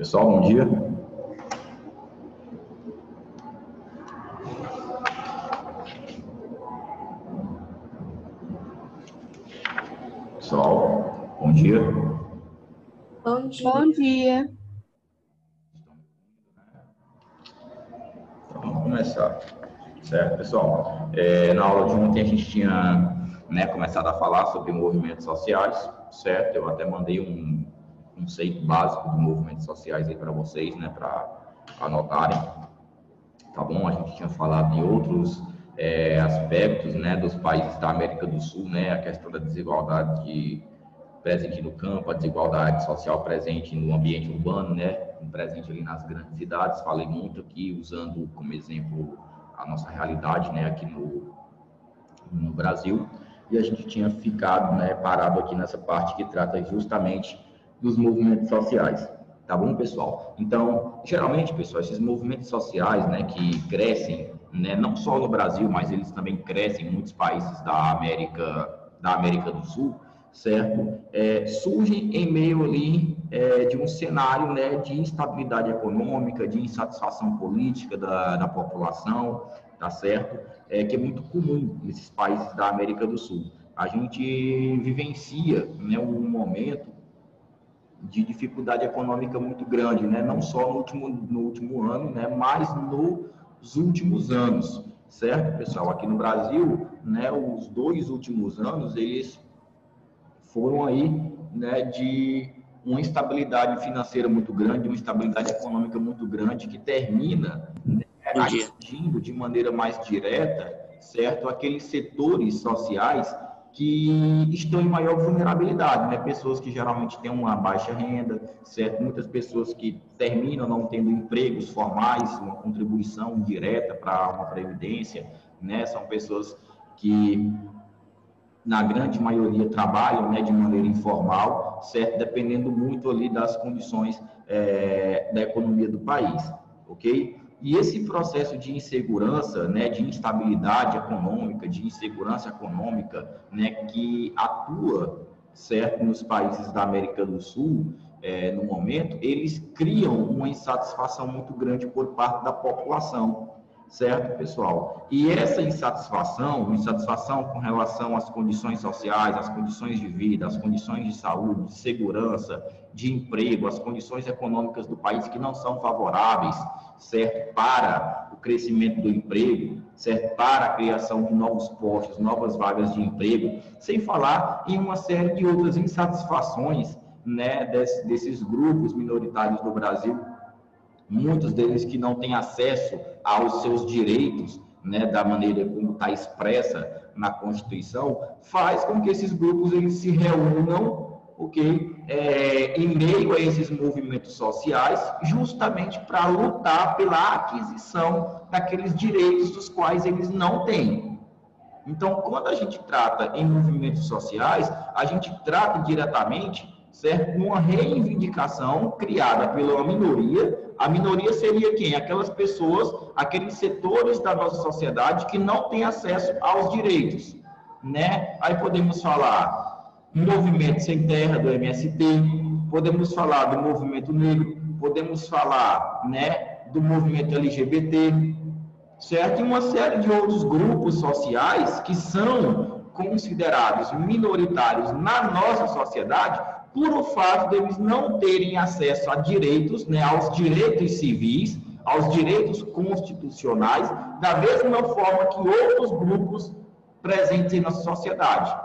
Pessoal, bom dia. Pessoal, bom dia. Bom dia. Bom dia. Então, vamos começar. Certo, pessoal? Na aula de ontem a gente tinha começado a falar sobre movimentos sociais, certo? Eu até mandei um conceito básico de movimentos sociais aí para vocês, para anotarem, tá bom? A gente tinha falado de outros aspectos, dos países da América do Sul, a questão da desigualdade presente no campo, a desigualdade social presente no ambiente urbano, presente ali nas grandes cidades. Falei muito aqui, usando como exemplo a nossa realidade, aqui no Brasil. E a gente tinha ficado, parado aqui nessa parte que trata justamente dos movimentos sociais. Tá bom, pessoal? Então, geralmente, pessoal, esses movimentos sociais, que crescem, não só no Brasil, mas eles também crescem em muitos países da América do Sul, certo? Surgem em meio ali de um cenário, de instabilidade econômica, de insatisfação política da população, tá certo? Que é muito comum nesses países da América do Sul. A gente vivencia, um momento de dificuldade econômica muito grande, não só no último ano, mas nos últimos anos, certo, pessoal? Aqui no Brasil, os 2 últimos anos, eles foram aí, de uma instabilidade financeira muito grande, uma instabilidade econômica muito grande, que termina atingindo de maneira mais direta, certo, aqueles setores sociais que estão em maior vulnerabilidade, pessoas que geralmente têm uma baixa renda, certo? Muitas pessoas que terminam não tendo empregos formais, uma contribuição direta para uma previdência, são pessoas que, na grande maioria, trabalham, de maneira informal, certo? Dependendo muito ali das condições da economia do país, ok? E esse processo de insegurança, de instabilidade econômica, de insegurança econômica, que atua, certo, nos países da América do Sul, no momento, eles criam uma insatisfação muito grande por parte da população, certo, pessoal? E essa insatisfação com relação às condições sociais, às condições de vida, às condições de saúde, de segurança, de emprego, as condições econômicas do país que não são favoráveis, certo, para o crescimento do emprego, certo, para a criação de novos postos, novas vagas de emprego, sem falar em uma série de outras insatisfações, desses grupos minoritários do Brasil, muitos deles que não têm acesso aos seus direitos, da maneira como está expressa na Constituição, faz com que esses grupos eles se reúnam, em meio a esses movimentos sociais, justamente para lutar pela aquisição daqueles direitos dos quais eles não têm. Então, quando a gente trata em movimentos sociais, a gente trata diretamente, certo, uma reivindicação criada pela minoria. A minoria seria quem? Aquelas pessoas, aqueles setores da nossa sociedade que não têm acesso aos direitos, Aí podemos falar movimento sem terra do MST, podemos falar do movimento negro, podemos falar, do movimento LGBT, certo? E uma série de outros grupos sociais que são considerados minoritários na nossa sociedade por o fato deles não terem acesso a direitos, aos direitos civis, aos direitos constitucionais, da mesma forma que outros grupos presentes em nossa sociedade.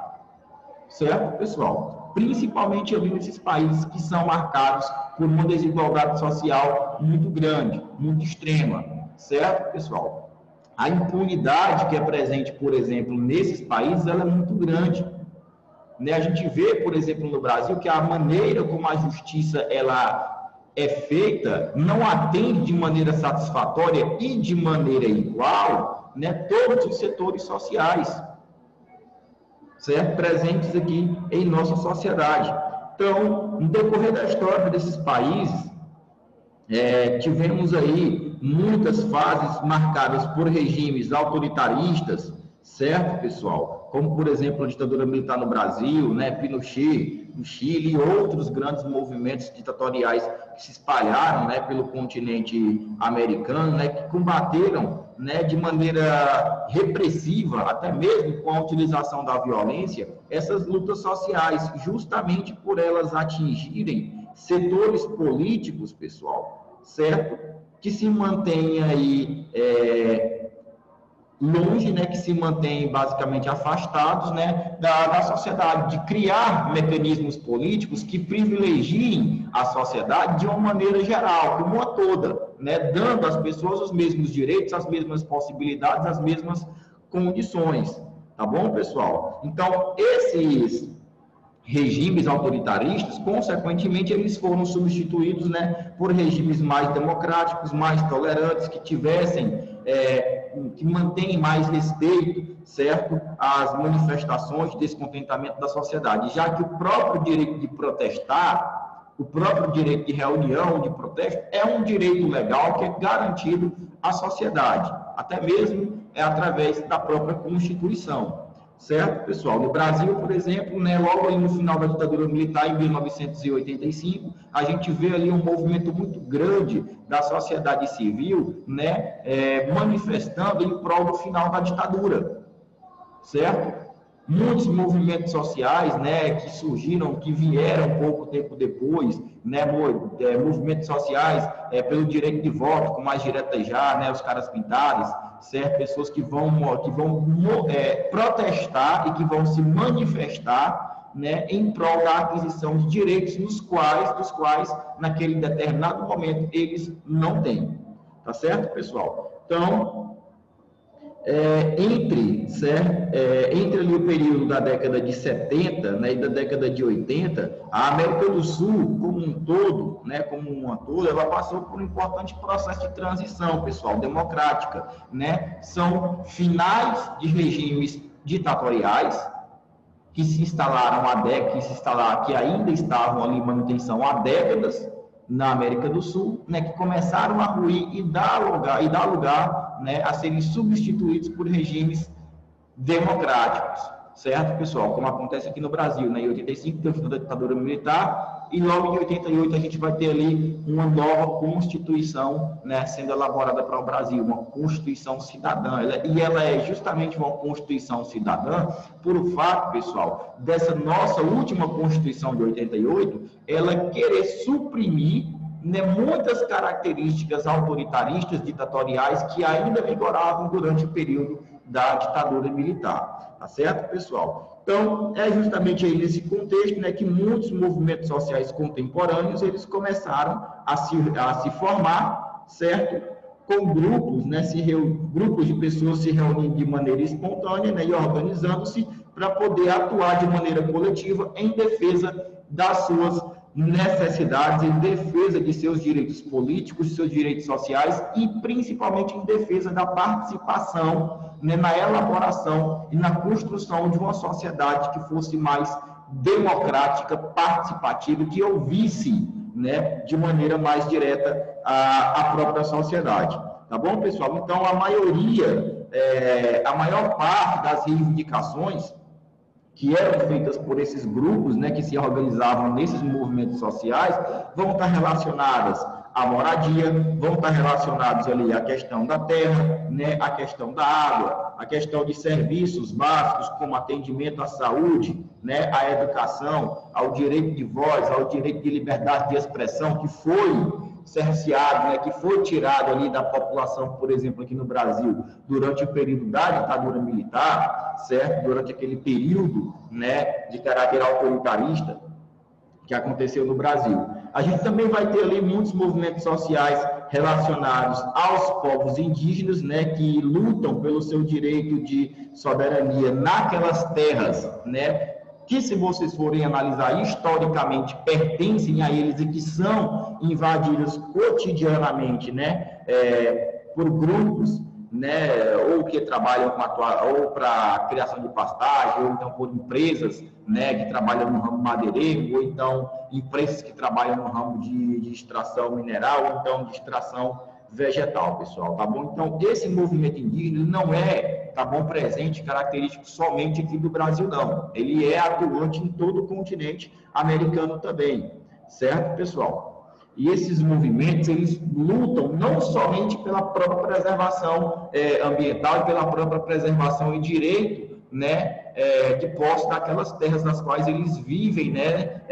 Certo, pessoal? Principalmente ali nesses países que são marcados por uma desigualdade social muito grande, muito extrema. Certo, pessoal? A impunidade que é presente, por exemplo, nesses países, ela é muito grande. A gente vê, por exemplo, no Brasil, que a maneira como a justiça ela é feita não atende de maneira satisfatória e de maneira igual, todos os setores sociais, certo? Presentes aqui em nossa sociedade. Então, no decorrer da história desses países, tivemos aí muitas fases marcadas por regimes autoritaristas, certo, pessoal? Como, por exemplo, a ditadura militar no Brasil, né, Pinochet no Chile e outros grandes movimentos ditatoriais que se espalharam, né, pelo continente americano, né, que combateram, né, de maneira repressiva, até mesmo com a utilização da violência, essas lutas sociais, justamente por elas atingirem setores políticos, pessoal, certo? Que se mantém aí longe, né, que se mantêm basicamente afastados, né, da sociedade, de criar mecanismos políticos que privilegiem a sociedade de uma maneira geral, como uma toda, né, dando às pessoas os mesmos direitos, as mesmas possibilidades, as mesmas condições, tá bom, pessoal? Então, esses regimes autoritaristas, consequentemente, eles foram substituídos, né, por regimes mais democráticos, mais tolerantes, que tivessem, que mantêm mais respeito, certo, às manifestações de descontentamento da sociedade, já que o próprio direito de protestar, o próprio direito de reunião, de protesto, é um direito legal que é garantido à sociedade, até mesmo através da própria Constituição. Certo, pessoal? No Brasil, por exemplo, né, logo ali no final da ditadura militar, em 1985, a gente vê ali um movimento muito grande da sociedade civil, né, manifestando em prol do final da ditadura, certo? Muitos movimentos sociais, né, que surgiram, que vieram pouco tempo depois, né, movimentos sociais pelo direito de voto, como as diretas já, né, os caras pintados, certo? Pessoas que vão protestar e que vão se manifestar, né, em prol da aquisição de direitos dos quais, naquele determinado momento, eles não têm. Tá certo, pessoal? Então, entre ali o período da década de 70, né, e da década de 80, a América do Sul, como um todo, né, como uma toda, ela passou por um importante processo de transição, pessoal, democrática, né? São finais de regimes ditatoriais que se instalaram que ainda estavam ali em manutenção há décadas na América do Sul, né, que começaram a ruir e dar lugar, né, a serem substituídos por regimes democráticos, certo, pessoal? Como acontece aqui no Brasil, né? Em 85 tem o fim da ditadura militar e logo em 88 a gente vai ter ali uma nova Constituição, né, sendo elaborada para o Brasil, uma Constituição cidadã. Ela é justamente uma Constituição cidadã por o fato, pessoal, dessa nossa última Constituição de 88, ela querer suprimir, né, muitas características autoritaristas, ditatoriais, que ainda vigoravam durante o período da ditadura militar. Tá certo, pessoal? Então, é justamente aí nesse contexto, né, que muitos movimentos sociais contemporâneos, eles começaram a se formar, certo? Com grupos, né, grupos de pessoas se reunindo de maneira espontânea, né, e organizando-se para poder atuar de maneira coletiva em defesa das suas necessidades, em defesa de seus direitos políticos, de seus direitos sociais e principalmente em defesa da participação, né, na elaboração e na construção de uma sociedade que fosse mais democrática, participativa, que ouvisse, né, de maneira mais direta a própria sociedade. Tá bom, pessoal? Então, a maior parte das reivindicações que eram feitas por esses grupos, né, que se organizavam nesses movimentos sociais, vão estar relacionadas à moradia, vão estar relacionados ali à questão da terra, né, à questão da água, à questão de serviços básicos, como atendimento à saúde, né, à educação, ao direito de voz, ao direito de liberdade de expressão, que foi cerceado, né, que foi tirado ali da população, por exemplo, aqui no Brasil, durante o período da ditadura militar, certo? Durante aquele período, né, de caráter autoritarista que aconteceu no Brasil. A gente também vai ter ali muitos movimentos sociais relacionados aos povos indígenas, né, que lutam pelo seu direito de soberania naquelas terras, né, que, se vocês forem analisar historicamente, pertencem a eles e que são invadidas cotidianamente, né, por grupos, né, ou que trabalham ou para criação de pastagem, ou então por empresas, né, que trabalham no ramo madeireiro, ou então empresas que trabalham no ramo de extração mineral, ou então de extração vegetal, pessoal, tá bom? Então, esse movimento indígena não é tá bom, presente, característico somente aqui do Brasil, não. Ele é atuante em todo o continente americano também, certo, pessoal? E esses movimentos, eles lutam não somente pela própria preservação ambiental e pela própria preservação e direito, né, de posse daquelas terras nas quais eles vivem, né,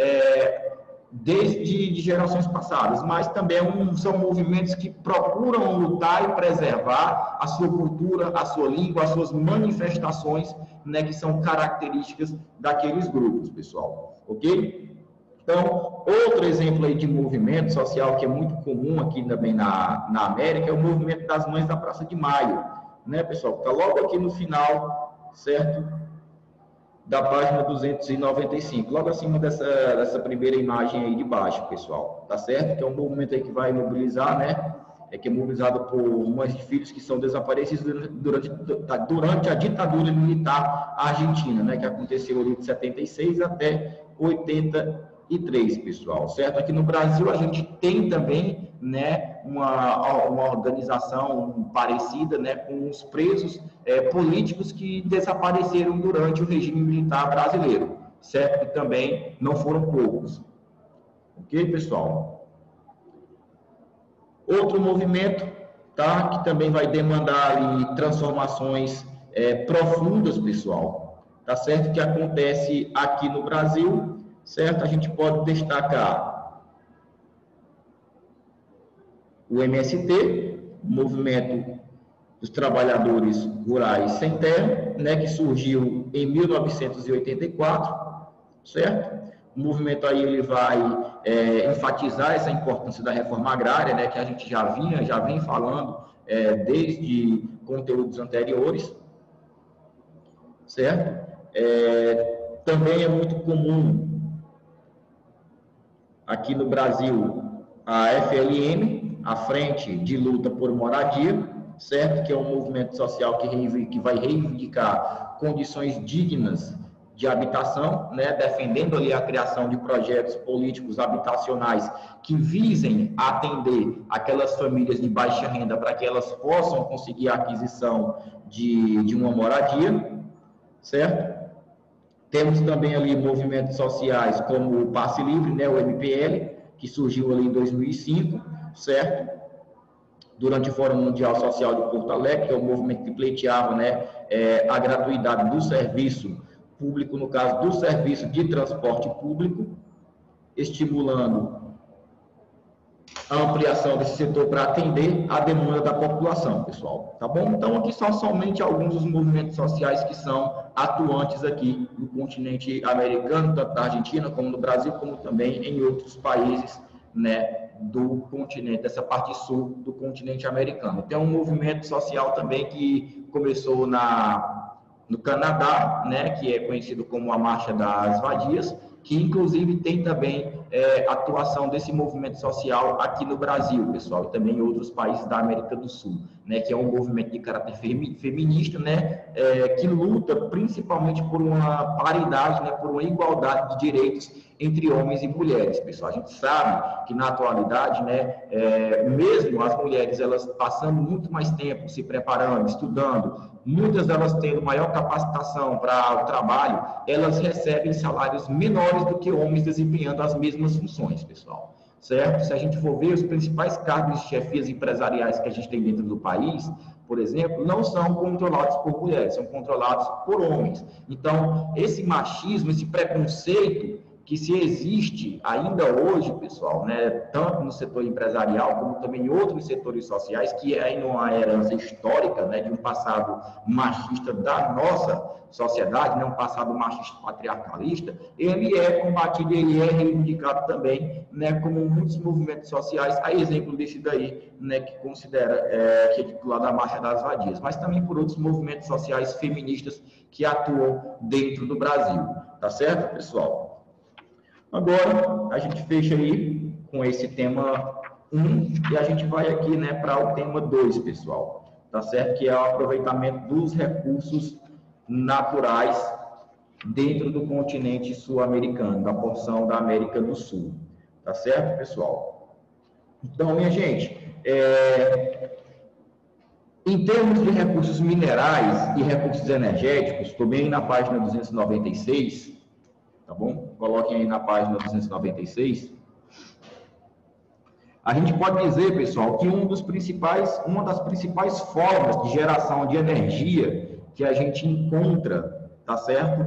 desde gerações passadas, mas também são movimentos que procuram lutar e preservar a sua cultura, a sua língua, as suas manifestações, né, que são características daqueles grupos, pessoal, ok? Então, outro exemplo aí de movimento social que é muito comum aqui também na América é o movimento das Mães da Praça de Maio, né, pessoal? Está logo aqui no final, certo? Da página 295, logo acima dessa primeira imagem aí de baixo, pessoal, tá certo? Que é um movimento aí que vai mobilizar, né? Que é mobilizado por mães de filhos que são desaparecidos durante a ditadura militar argentina, né? Que aconteceu ali de 76 até 83, pessoal, certo? Aqui no Brasil a gente tem também, né, uma organização parecida, né, com os presos políticos que desapareceram durante o regime militar brasileiro, certo? Que também não foram poucos. Ok, pessoal? Outro movimento, tá, que também vai demandar ali transformações profundas, pessoal, tá certo? Que acontece aqui no Brasil, certo? A gente pode destacar o MST, Movimento dos Trabalhadores Rurais Sem Terra, né, que surgiu em 1984, certo? O movimento aí ele vai enfatizar essa importância da reforma agrária, né, que a gente já vem falando desde conteúdos anteriores, certo? Também é muito comum aqui no Brasil a FLM, a Frente de Luta por Moradia, certo? Que é um movimento social que vai reivindicar condições dignas de habitação, né? Defendendo ali a criação de projetos políticos habitacionais que visem atender aquelas famílias de baixa renda para que elas possam conseguir a aquisição de uma moradia, certo? Temos também ali movimentos sociais como o Passe Livre, né? O MPL, que surgiu ali em 2005, certo? Durante o Fórum Mundial Social de Porto Alegre, que é um movimento que pleiteava, né, a gratuidade do serviço público, no caso do serviço de transporte público, estimulando a ampliação desse setor para atender a demanda da população, pessoal, tá bom? Então, aqui são somente alguns dos movimentos sociais que são atuantes aqui no continente americano, tanto na Argentina como no Brasil, como também em outros países, né, do continente, dessa parte sul do continente americano. Tem um movimento social também que começou no Canadá, né, que é conhecido como a Marcha das Vadias, que inclusive tem também atuação desse movimento social aqui no Brasil, pessoal, e também em outros países da América do Sul, né, que é um movimento de caráter feminista, né, que luta principalmente por uma paridade, né, por uma igualdade de direitos entre homens e mulheres, pessoal. A gente sabe que na atualidade, né, mesmo as mulheres, elas passando muito mais tempo se preparando, estudando, muitas delas tendo maior capacitação para o trabalho, elas recebem salários menores do que homens desempenhando as mesmas funções, pessoal, certo? Se a gente for ver os principais cargos de chefias empresariais que a gente tem dentro do país, por exemplo, não são controlados por mulheres, são controlados por homens. Então, esse machismo, esse preconceito que se existe ainda hoje, pessoal, né, tanto no setor empresarial como também em outros setores sociais, que é ainda uma herança histórica, né, de um passado machista da nossa sociedade, né, um passado machista patriarcalista, ele é combatido, ele é reivindicado também, né, como muitos movimentos sociais, a exemplo desse daí, né, que considera, que é titular da Marcha das Vadias, mas também por outros movimentos sociais feministas que atuam dentro do Brasil, tá certo, pessoal? Agora, a gente fecha aí com esse tema 1 e a gente vai aqui, né, para o tema 2, pessoal, tá certo? Que é o aproveitamento dos recursos naturais dentro do continente sul-americano, da porção da América do Sul, tá certo, pessoal? Então, minha gente, Em termos de recursos minerais e recursos energéticos, estou bem na página 296, tá bom? Coloquem aí na página 296. A gente pode dizer, pessoal, que uma das principais formas de geração de energia que a gente encontra, tá certo?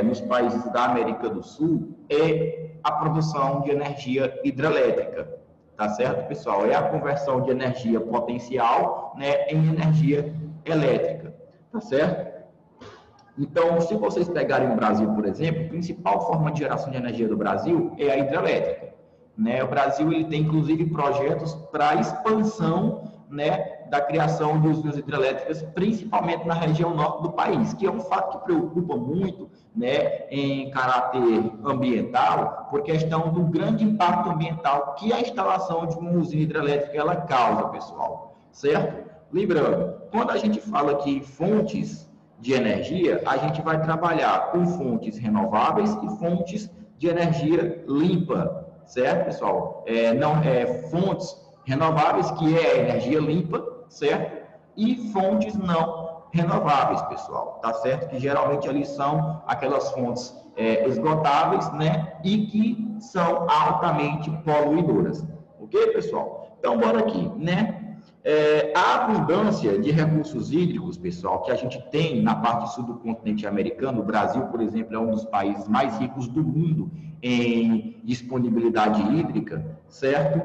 Nos países da América do Sul é a produção de energia hidrelétrica, tá certo, pessoal? É a conversão de energia potencial, né, em energia elétrica, tá certo? Então, se vocês pegarem o Brasil, por exemplo, a principal forma de geração de energia do Brasil é a hidrelétrica. Né? O Brasil ele tem, inclusive, projetos para expansão, né, da criação de usinas hidrelétricas, principalmente na região norte do país, que é um fato que preocupa muito, né, em caráter ambiental, por questão do grande impacto ambiental que a instalação de uma usina hidrelétrica ela causa, pessoal, certo? Lembrando, quando a gente fala aqui em fontes de energia, a gente vai trabalhar com fontes renováveis e fontes de energia limpa, certo, pessoal? Fontes renováveis, que é a energia limpa, certo? E fontes não renováveis, pessoal, tá certo? Que geralmente ali são aquelas fontes esgotáveis, né? E que são altamente poluidoras, ok, pessoal? Então, bora aqui, né? A abundância de recursos hídricos, pessoal, que a gente tem na parte sul do continente americano, o Brasil, por exemplo, é um dos países mais ricos do mundo em disponibilidade hídrica, certo?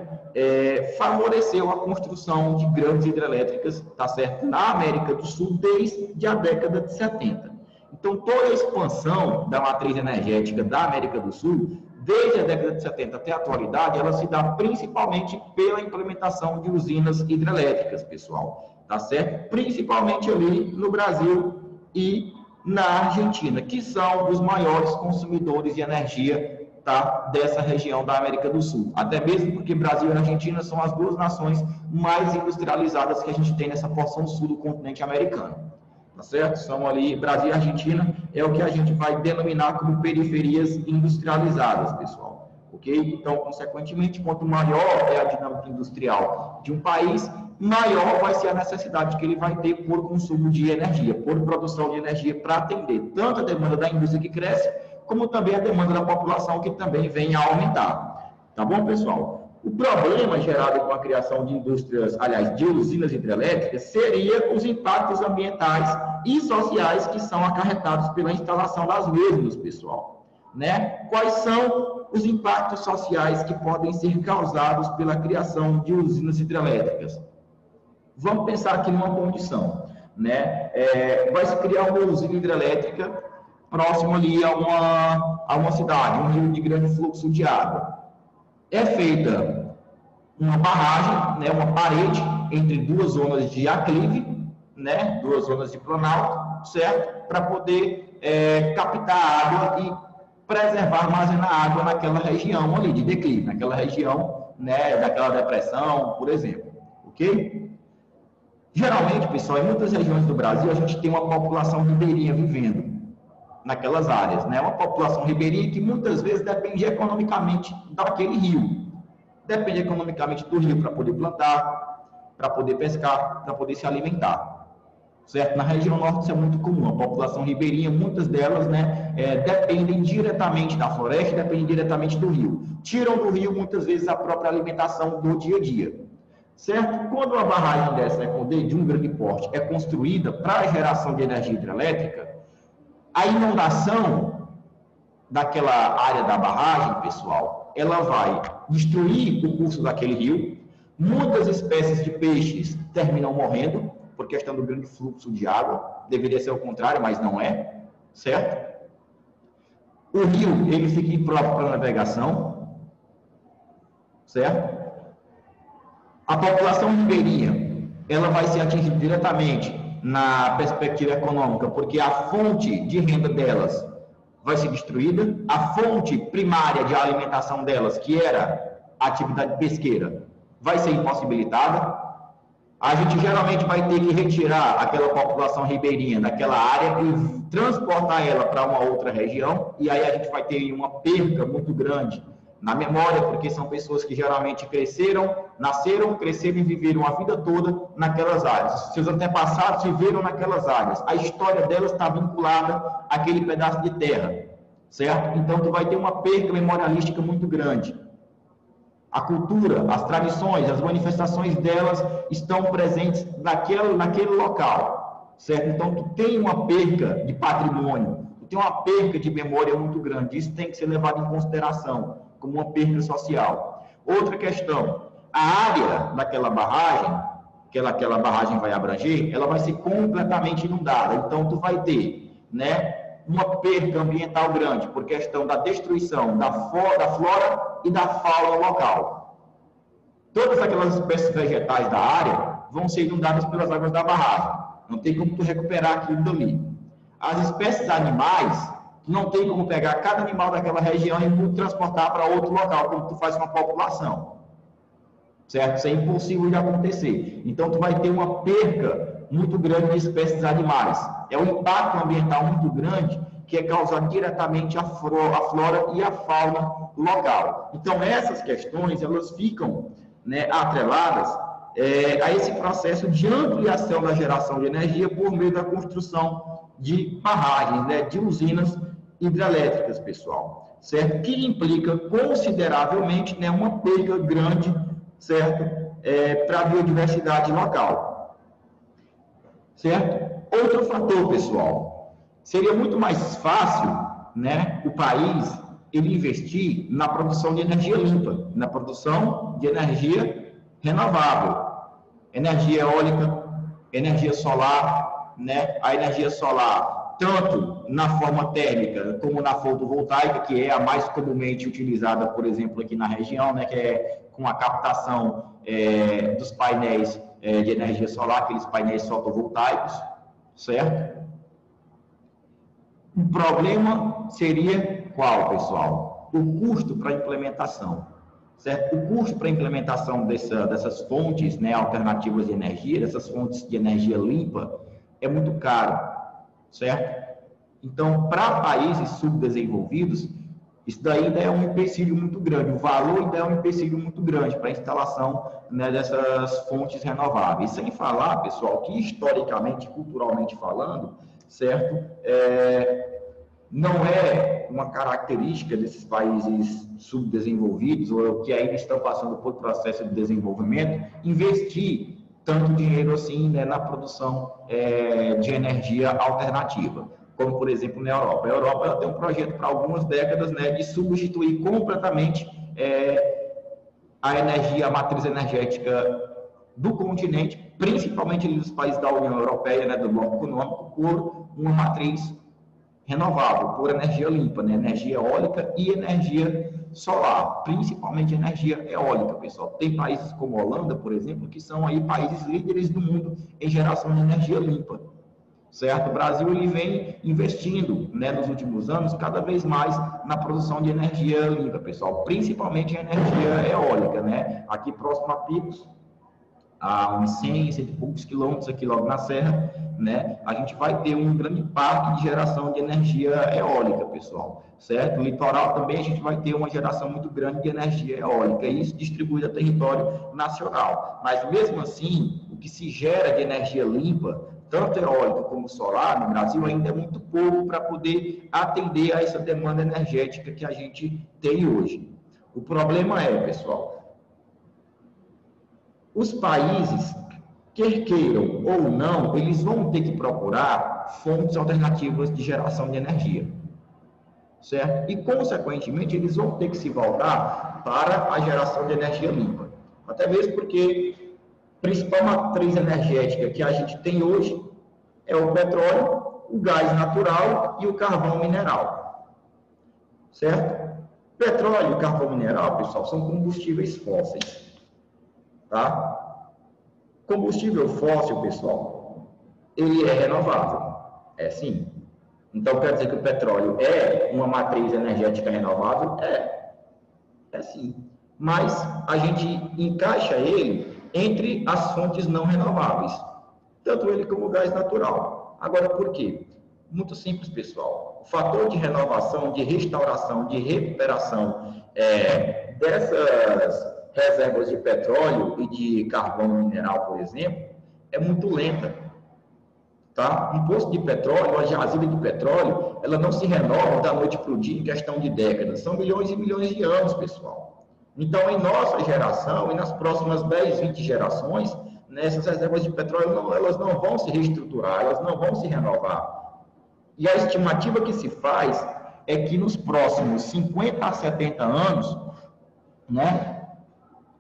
Favoreceu a construção de grandes hidrelétricas, tá certo? Na América do Sul desde a década de 70. Então, toda a expansão da matriz energética da América do Sul, desde a década de 70 até a atualidade, ela se dá principalmente pela implementação de usinas hidrelétricas, pessoal, tá certo? Principalmente ali no Brasil e na Argentina, que são os maiores consumidores de energia, tá, dessa região da América do Sul. Até mesmo porque Brasil e Argentina são as duas nações mais industrializadas que a gente tem nessa porção sul do continente americano. Tá certo? São ali, Brasil e Argentina é o que a gente vai denominar como periferias industrializadas, pessoal. Ok? Então, consequentemente, quanto maior é a dinâmica industrial de um país, maior vai ser a necessidade que ele vai ter por consumo de energia, por produção de energia para atender tanto a demanda da indústria que cresce, como também a demanda da população que também vem a aumentar. Tá bom, pessoal? O problema gerado com a criação de indústrias, aliás, de usinas hidrelétricas, seria os impactos ambientais e sociais que são acarretados pela instalação das mesmas, pessoal. Né? Quais são os impactos sociais que podem ser causados pela criação de usinas hidrelétricas? Vamos pensar aqui numa condição, né? Vai se criar uma usina hidrelétrica próximo ali a uma cidade, um rio de grande fluxo de água. É feita uma barragem, né, uma parede entre duas zonas de aclive, né, duas zonas de planalto, certo? Para poder captar água e preservar, armazenar água naquela região ali de declive, naquela região, né, daquela depressão, por exemplo, ok? Geralmente, pessoal, em muitas regiões do Brasil, a gente tem uma população ribeirinha vivendo naquelas áreas, né? Uma população ribeirinha que muitas vezes depende economicamente daquele rio. Depende economicamente do rio para poder plantar, para poder pescar, para poder se alimentar. Certo? Na região norte isso é muito comum. A população ribeirinha, muitas delas, né, dependem diretamente da floresta, dependem diretamente do rio. Tiram do rio, muitas vezes, a própria alimentação do dia a dia. Certo? Quando uma barragem dessa de um grande porte é construída para a geração de energia hidrelétrica, a inundação daquela área da barragem, pessoal, ela vai destruir o curso daquele rio. Muitas espécies de peixes terminam morrendo por questão do grande fluxo de água. Deveria ser o contrário, mas não é, certo? O rio, ele fica impróprio para navegação, certo? A população ribeirinha, ela vai ser atingida diretamente na perspectiva econômica, porque a fonte de renda delas vai ser destruída, a fonte primária de alimentação delas, que era a atividade pesqueira, vai ser impossibilitada. A gente geralmente vai ter que retirar aquela população ribeirinha daquela área e transportar ela para uma outra região, e aí a gente vai ter uma perda muito grande Na memória, porque são pessoas que geralmente nasceram, cresceram e viveram a vida toda naquelas áreas. Seus antepassados viveram naquelas áreas. A história delas está vinculada àquele pedaço de terra, certo? Então, tu vai ter uma perda memorialística muito grande. A cultura, as tradições, as manifestações delas estão presentes naquele local, certo? Então, tu tem uma perda de patrimônio, tu tem uma perda de memória muito grande. Isso tem que ser levado em consideração como uma perda social. Outra questão, a área daquela barragem, que aquela barragem vai abranger, ela vai ser completamente inundada. Então, tu vai ter, né, uma perda ambiental grande por questão da destruição da flora e da fauna local. Todas aquelas espécies vegetais da área vão ser inundadas pelas águas da barragem. Não tem como tu recuperar aquilo dali. As espécies animais, não tem como pegar cada animal daquela região e transportar para outro local, como tu faz com a população. Certo? Isso é impossível de acontecer. Então, tu vai ter uma perca muito grande de espécies animais. É um impacto ambiental muito grande que é causado diretamente à flora e à fauna local. Então, essas questões, elas ficam, né, atreladas a esse processo de ampliação da geração de energia por meio da construção de barragens, né, de usinas hidrelétricas, pessoal, certo? Que implica consideravelmente, né, uma perda grande, certo? Para a biodiversidade local, certo? Outro fator, pessoal, seria muito mais fácil, né, o país ele investir na produção de energia limpa, na produção de energia renovável, energia eólica, energia solar, né? A energia solar tanto na forma térmica como na fotovoltaica, que é a mais comumente utilizada, por exemplo, aqui na região, né, que é com a captação dos painéis de energia solar, aqueles painéis fotovoltaicos, certo? O problema seria qual, pessoal? O custo para a implementação, certo? O custo para a implementação dessas fontes, né, alternativas de energia, dessas fontes de energia limpa, é muito caro, certo? Então, para países subdesenvolvidos, isso daí ainda é um empecilho muito grande, o valor ainda é um empecilho muito grande para a instalação, né, dessas fontes renováveis. Sem falar, pessoal, que historicamente, culturalmente falando, certo? Não é uma característica desses países subdesenvolvidos ou que ainda estão passando por processo de desenvolvimento, investir tanto dinheiro assim, né, na produção de energia alternativa, como, por exemplo, na Europa. A Europa ela tem um projeto para algumas décadas, né, de substituir completamente a energia, a matriz energética do continente, principalmente dos países da União Europeia, né, do bloco econômico, por uma matriz renovável, por energia limpa, né, energia eólica e energia solar, principalmente energia eólica, pessoal. Tem países como a Holanda, por exemplo, que são aí países líderes do mundo em geração de energia limpa, certo? O Brasil ele vem investindo, né, nos últimos anos cada vez mais na produção de energia limpa, pessoal, principalmente em energia eólica, né? Aqui próximo a Picos, a uns 100 e poucos quilômetros aqui logo na serra, né, a gente vai ter um grande parque de geração de energia eólica, pessoal, certo? No litoral também a gente vai ter uma geração muito grande de energia eólica, e isso distribuído a território nacional. Mas mesmo assim, o que se gera de energia limpa, tanto eólica como solar no Brasil, ainda é muito pouco para poder atender a essa demanda energética que a gente tem hoje. O problema é, pessoal, os países, quer queiram ou não, eles vão ter que procurar fontes alternativas de geração de energia, certo? E, consequentemente, eles vão ter que se voltar para a geração de energia limpa. Até mesmo porque a principal matriz energética que a gente tem hoje é o petróleo, o gás natural e o carvão mineral, certo? Petróleo e carvão mineral, pessoal, são combustíveis fósseis. Tá? Combustível fóssil, pessoal, ele é renovável, é sim. Então, quer dizer que o petróleo é uma matriz energética renovável? É sim. Mas a gente encaixa ele entre as fontes não renováveis, tanto ele como o gás natural. Agora, por quê? Muito simples, pessoal. o fator de renovação, de restauração, de recuperação dessas reservas de petróleo e de carvão mineral, por exemplo, é muito lenta. Tá? Um poço de petróleo, uma jazida de petróleo, ela não se renova da noite para o dia em questão de décadas. São milhões e milhões de anos, pessoal. Então, em nossa geração e nas próximas 10, 20 gerações, essas reservas de petróleo elas não vão se reestruturar, elas não vão se renovar. E a estimativa que se faz é que nos próximos 50 a 70 anos, né,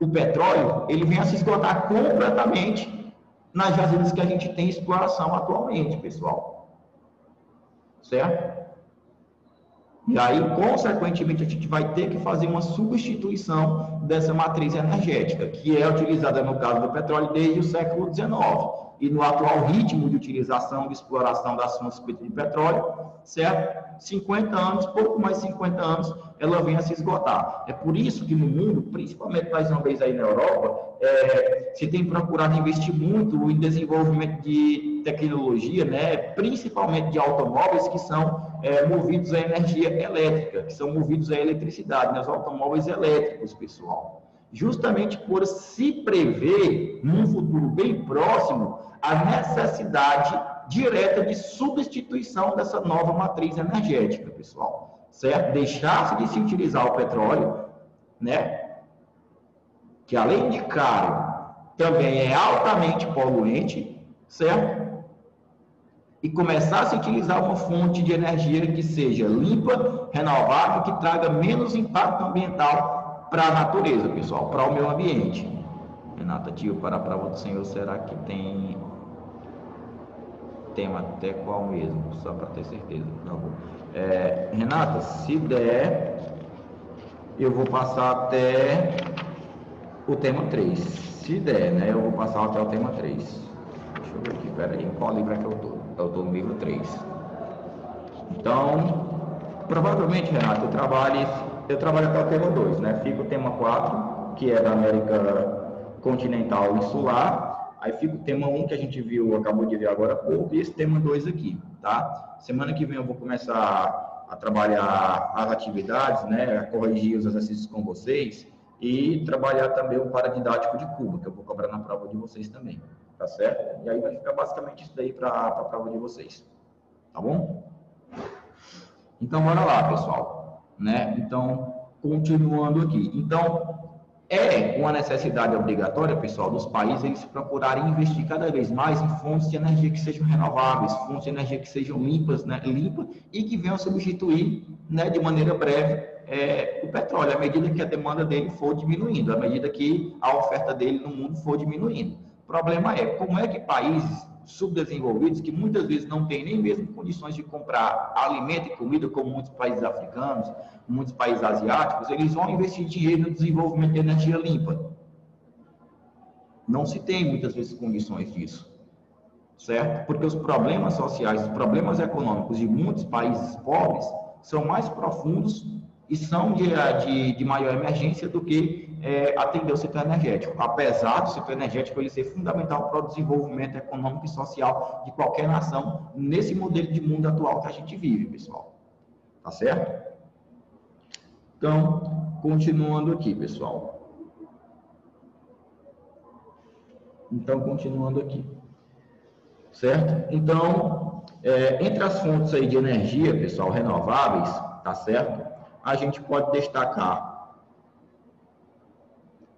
o petróleo ele venha a se esgotar completamente nas jazidas que a gente tem exploração atualmente, pessoal. Certo? E aí, consequentemente, a gente vai ter que fazer uma substituição dessa matriz energética, que é utilizada, no caso do petróleo, desde o século XIX. E no atual ritmo de utilização e exploração das fontes de petróleo, certo? 50 anos, pouco mais de 50 anos, ela vem a se esgotar. É por isso que no mundo, principalmente mais uma vez aí na Europa, se tem procurado investir muito em desenvolvimento de tecnologia, né? Principalmente de automóveis que são movidos a energia elétrica, que são movidos a eletricidade, né? Os automóveis elétricos, pessoal. Justamente por se prever, num futuro bem próximo, a necessidade direta de substituição dessa nova matriz energética, pessoal. Certo? Deixar-se de se utilizar o petróleo, né? Que além de caro, também é altamente poluente, certo? E começar a se utilizar uma fonte de energia que seja limpa, renovável, que traga menos impacto ambiental para a natureza, pessoal, para o meio ambiente. Renata, tio, para a prova do Senhor, será que tem tema até qual mesmo? Só para ter certeza. Tá bom. Renata, se der, eu vou passar até o tema 3. Se der, né? Eu vou passar até o tema 3. Deixa eu ver aqui, peraí, em qual livro é que eu tô? Eu tô no livro 3. Então, provavelmente, Renato, eu trabalho até o tema 2, né? Fica o tema 4, que é da América continental insular. Aí fica o tema 1, que a gente viu, acabou de ver agora há pouco, e esse tema 2 aqui, tá? Semana que vem eu vou começar a trabalhar as atividades, né? A corrigir os exercícios com vocês e trabalhar também o paradidático de Cuba, que eu vou cobrar na prova de vocês também, tá certo? E aí vai ficar basicamente isso daí para a prova de vocês, tá bom? Então, bora lá, pessoal, né? Então, continuando aqui. Então, é uma necessidade obrigatória, pessoal, dos países eles procurarem investir cada vez mais em fontes de energia que sejam renováveis, fontes de energia que sejam limpas, né? Limpas e que venham substituir, né, de maneira breve, o petróleo, à medida que a demanda dele for diminuindo, à medida que a oferta dele no mundo for diminuindo. O problema é como é que países subdesenvolvidos, que muitas vezes não têm nem mesmo condições de comprar alimento e comida, como muitos países africanos, muitos países asiáticos, eles vão investir dinheiro no desenvolvimento de energia limpa. Não se tem muitas vezes condições disso, certo? Porque os problemas sociais, os problemas econômicos de muitos países pobres são mais profundos e são de maior emergência do que atender o setor energético, apesar do setor energético ele ser fundamental para o desenvolvimento econômico e social de qualquer nação nesse modelo de mundo atual que a gente vive, pessoal. Tá certo? Então, continuando aqui, pessoal. Então, continuando aqui. Certo? Então, entre as fontes aí de energia, pessoal, renováveis, tá certo? A gente pode destacar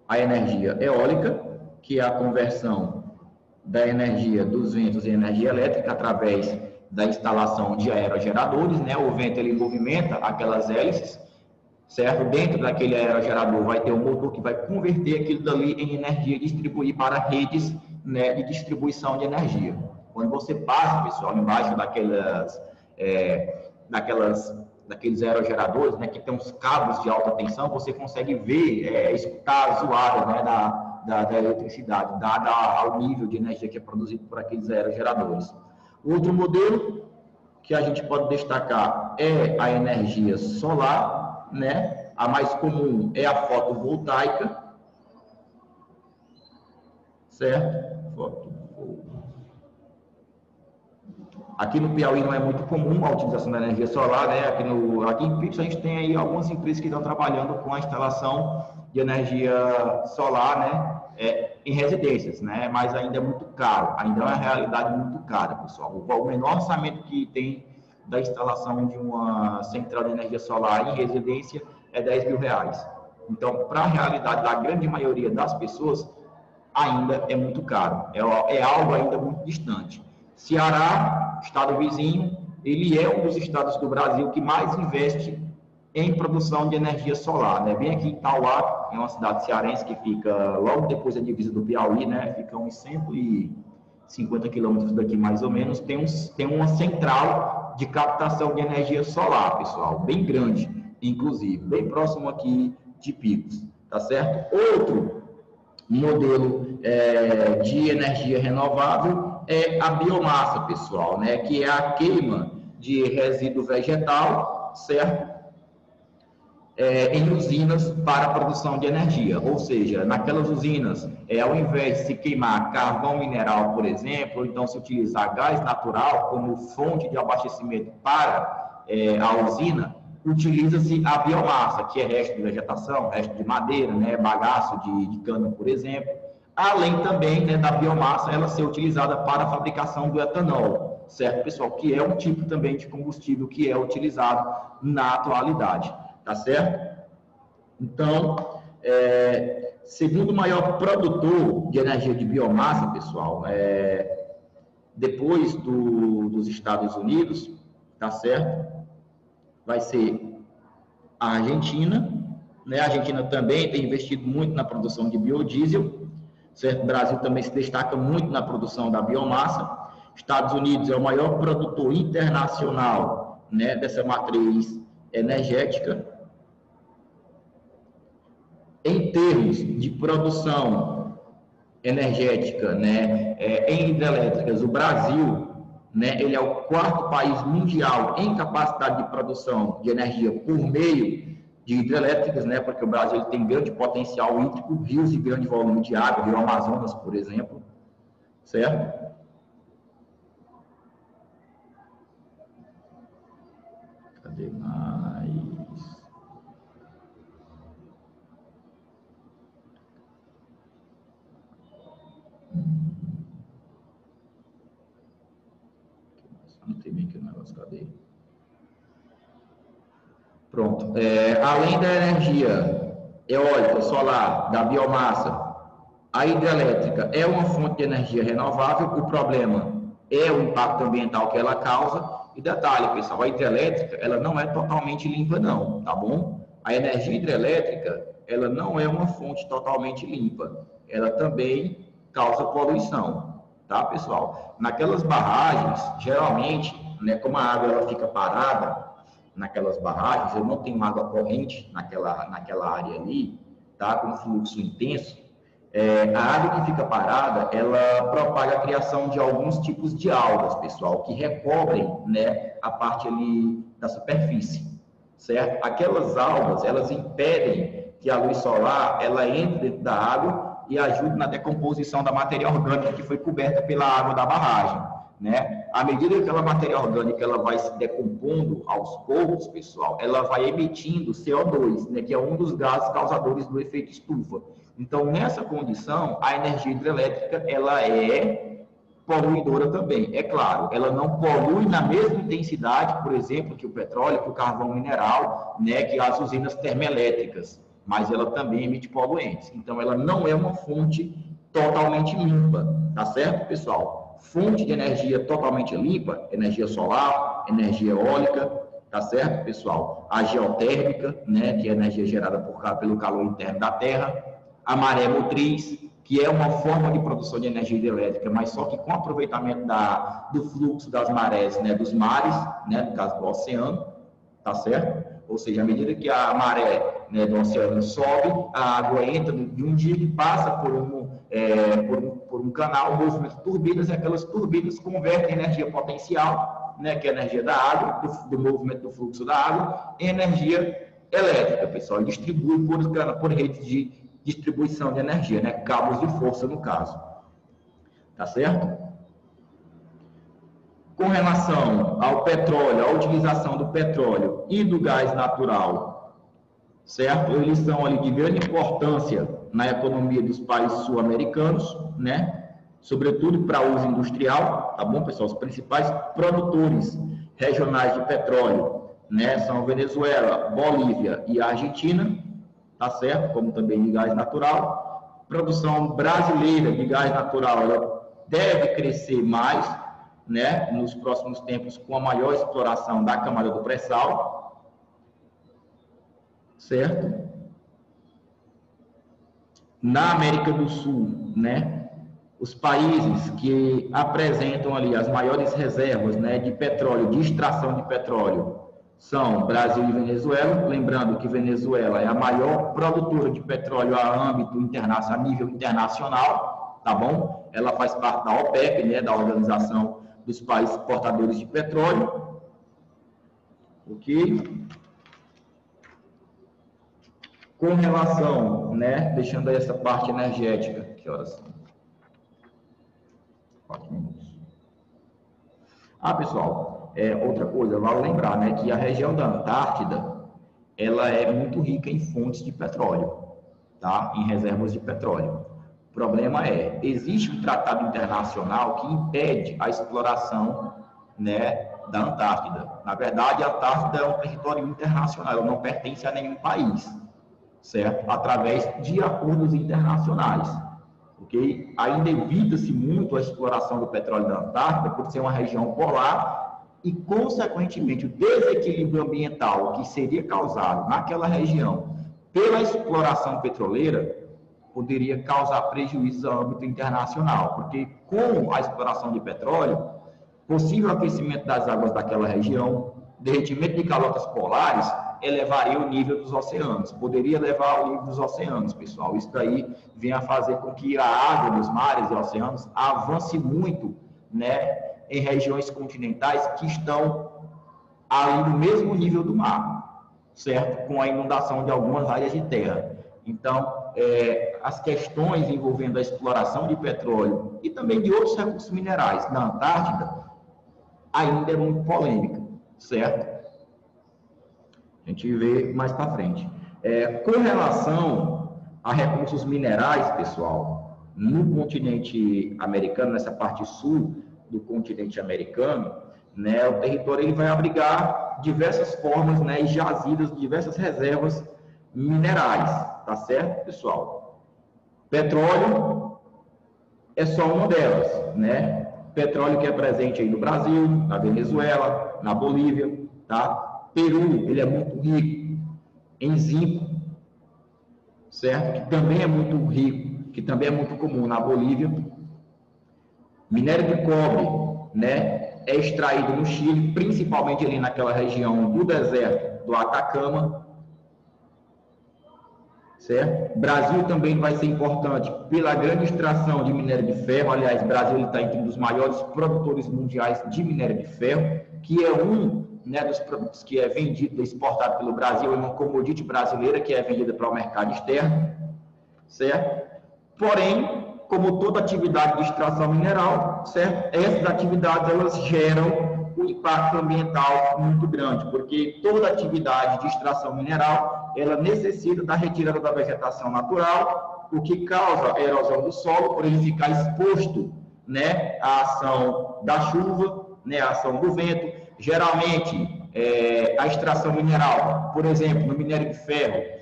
a energia eólica, que é a conversão da energia dos ventos em energia elétrica através da instalação de aerogeradores, né? O vento ele movimenta aquelas hélices, certo? Dentro daquele aerogerador vai ter um motor que vai converter aquilo dali em energia e distribuir para redes, né, de distribuição de energia. Quando você passa, pessoal, embaixo daqueles aerogeradores, né, que tem uns cabos de alta tensão, você consegue ver, escutar a zoada, né, da eletricidade, dada ao nível de energia que é produzido por aqueles aerogeradores. O outro modelo que a gente pode destacar é a energia solar, né? A mais comum é a fotovoltaica, certo? Aqui no Piauí não é muito comum a utilização da energia solar, né? Aqui em Pix a gente tem aí algumas empresas que estão trabalhando com a instalação de energia solar, né? Em residências, né? Mas ainda é muito caro, ainda é uma realidade muito cara, pessoal. O menor orçamento que tem da instalação de uma central de energia solar em residência é R$10.000. Então, para a realidade da grande maioria das pessoas, ainda é muito caro, é algo ainda muito distante. Ceará, estado vizinho, ele é um dos estados do Brasil que mais investe em produção de energia solar, né? Bem aqui em Tauá, é uma cidade cearense que fica logo depois da divisa do Piauí, né? Fica uns 150 quilômetros daqui, mais ou menos, tem uma central de captação de energia solar, pessoal, bem grande, inclusive, bem próximo aqui de Picos, tá certo? Outro modelo de energia renovável é a biomassa, pessoal, né? Que é a queima de resíduo vegetal, certo? Em usinas para a produção de energia, ou seja, naquelas usinas, ao invés de se queimar carvão mineral, por exemplo, ou então se utilizar gás natural como fonte de abastecimento para a usina, utiliza-se a biomassa, que é resto de vegetação, resto de madeira, né, bagaço de cana, por exemplo, além também, né, da biomassa ela ser utilizada para a fabricação do etanol, certo, pessoal? Que é um tipo também de combustível que é utilizado na atualidade. Tá certo? Então, segundo o maior produtor de energia de biomassa, pessoal, depois dos Estados Unidos, tá certo? Vai ser a Argentina, né? A Argentina também tem investido muito na produção de biodiesel, certo? O Brasil também se destaca muito na produção da biomassa. Estados Unidos é o maior produtor internacional, né, dessa matriz energética. Em termos de produção energética, né, em hidrelétricas, o Brasil, né, ele é o 4º país mundial em capacidade de produção de energia por meio de hidrelétricas, né, porque o Brasil ele tem grande potencial hídrico, rios de grande volume de água, Rio Amazonas, por exemplo, certo? Cadê mais? Não tem bem aqui o negócio, cadê? Pronto. Além da energia eólica, solar, da biomassa, a hidrelétrica é uma fonte de energia renovável. O problema é o impacto ambiental que ela causa. E detalhe, pessoal, a hidrelétrica, ela não é totalmente limpa, não, tá bom? A energia hidrelétrica, ela não é uma fonte totalmente limpa. Ela também causa poluição, tá, pessoal? Naquelas barragens, geralmente, né, como a água ela fica parada naquelas barragens, eu não tenho água corrente naquela área ali, tá, com fluxo intenso, a água que fica parada, ela propaga a criação de alguns tipos de algas, pessoal, que recobrem, né, a parte ali da superfície, certo? Aquelas algas, elas impedem que a luz solar, ela entre dentro da água e ajude na decomposição da matéria orgânica que foi coberta pela água da barragem, né? À medida que aquela matéria orgânica ela vai se decompondo aos poucos, pessoal, ela vai emitindo CO2, né, que é um dos gases causadores do efeito estufa. Então, nessa condição, a energia hidrelétrica, ela é poluidora também. É claro, ela não polui na mesma intensidade, por exemplo, que o petróleo, que o carvão mineral, né, que as usinas termoelétricas, mas ela também emite poluentes. Então, ela não é uma fonte totalmente limpa, tá certo, pessoal? Fonte de energia totalmente limpa, energia solar, energia eólica, tá certo, pessoal? A geotérmica, né, que é a energia gerada pelo calor interno da Terra, a maré motriz, que é uma forma de produção de energia hidrelétrica, mas só que com aproveitamento do fluxo das marés, né, dos mares, né, no caso do oceano, tá certo? Ou seja, à medida que a maré, né, do oceano sobe, a água entra de um dia que passa por um canal, um movimento de turbinas, e aquelas turbinas convertem energia potencial, né, que é a energia da água, do movimento do fluxo da água, em energia elétrica, pessoal, e distribui por rede de distribuição de energia, né, cabos de força no caso. Tá certo? com relação ao petróleo, à utilização do petróleo e do gás natural, certo? Eles são ali de grande importância na economia dos países sul-americanos, né? Sobretudo para uso industrial, tá bom, pessoal? Os principais produtores regionais de petróleo, né, são Venezuela, Bolívia e Argentina, tá certo? Como também de gás natural. Produção brasileira de gás natural, ela deve crescer mais, né, nos próximos tempos, com a maior exploração da camada do pré-sal, certo? Na América do Sul, né, os países que apresentam ali as maiores reservas, né, de petróleo, de extração de petróleo, são Brasil e Venezuela. Lembrando que Venezuela é a maior produtora de petróleo a nível internacional, tá bom? Ela faz parte da OPEP, né, da Organização dos Países Exportadores de Petróleo. Ok? Com relação, né, deixando aí essa parte energética, que horas são? 4 minutos. Pessoal, outra coisa, vale lembrar, né, que a região da Antártida, ela é muito rica em fontes de petróleo, tá? Em reservas de petróleo. O problema existe um tratado internacional que impede a exploração, né, da Antártida. Na verdade, a Antártida é um território internacional, ela não pertence a nenhum país, certo? Através de acordos internacionais. Okay? Ainda evita-se muito a exploração do petróleo da Antártida por ser uma região polar e, consequentemente, o desequilíbrio ambiental que seria causado naquela região pela exploração petroleira poderia causar prejuízos ao âmbito internacional, porque com a exploração de petróleo, possível aquecimento das águas daquela região, derretimento de calotas polares, elevaria o nível dos oceanos, poderia elevar o nível dos oceanos, pessoal. Isso daí vem a fazer com que a água dos mares e oceanos avance muito, né, em regiões continentais que estão ali no mesmo nível do mar, certo? Com a inundação de algumas áreas de terra. Então, as questões envolvendo a exploração de petróleo e também de outros recursos minerais na Antártida ainda é muito polêmica, certo? A gente vê mais para frente. Com relação a recursos minerais, pessoal, no continente americano, nessa parte sul do continente americano, né, o território ele vai abrigar diversas formas, né, e jazidas, diversas reservas minerais, tá certo, pessoal? Petróleo é só uma delas, né? Petróleo que é presente aí no Brasil, na Venezuela, na Bolívia, tá? Peru, ele é muito rico em zinco, certo? Que também é muito rico, que também é muito comum na Bolívia. Minério de cobre, né, é extraído no Chile, principalmente ali naquela região do deserto do Atacama, certo? Brasil também vai ser importante pela grande extração de minério de ferro. Aliás, o Brasil está entre um dos maiores produtores mundiais de minério de ferro, que é né, dos produtos que é vendido, exportado pelo Brasil, é uma commodity brasileira que é vendida para o mercado externo, certo? Porém, como toda atividade de extração mineral, certo? Essas atividades, elas geram um impacto ambiental muito grande, porque toda atividade de extração mineral, ela necessita da retirada da vegetação natural, o que causa a erosão do solo, por ele ficar exposto, né, à ação da chuva, né, à ação do vento. Geralmente, a extração mineral, por exemplo, no minério de ferro,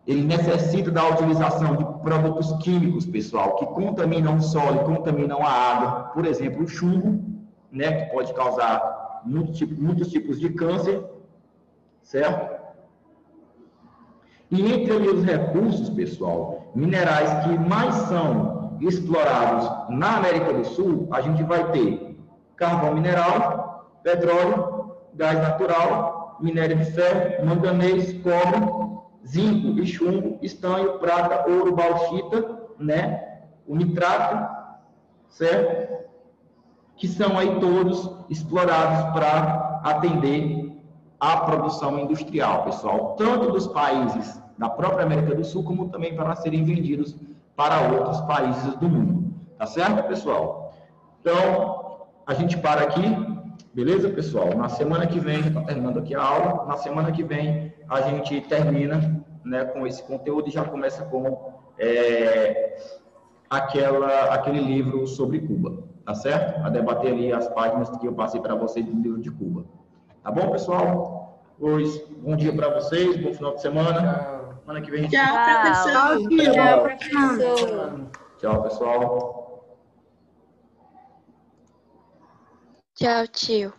ele necessita da utilização de produtos químicos, pessoal, que contaminam o solo e contaminam a água. Por exemplo, o chumbo, né, que pode causar muitos tipos de câncer, certo? E entre os recursos, pessoal, minerais que mais são explorados na América do Sul, a gente vai ter carvão mineral, petróleo, gás natural, minério de ferro, manganês, cobre, zinco e chumbo, estanho, prata, ouro, bauxita, né, o nitrato, certo? Que são aí todos explorados para atender à produção industrial, pessoal, tanto dos países da própria América do Sul, como também para serem vendidos para outros países do mundo, tá certo, pessoal? Então, a gente para aqui, Beleza, pessoal? Na semana que vem, já está terminando aqui a aula, na semana que vem a gente termina, né, com esse conteúdo e já começa com aquele livro sobre Cuba, tá certo? A debater ali as páginas que eu passei para vocês do livro de Cuba. Tá bom, pessoal? Pois, bom dia para vocês, bom final de semana. Semana que vem a gente... Tchau, professor. Tchau, professor. Tchau, pessoal. Tchau, tio.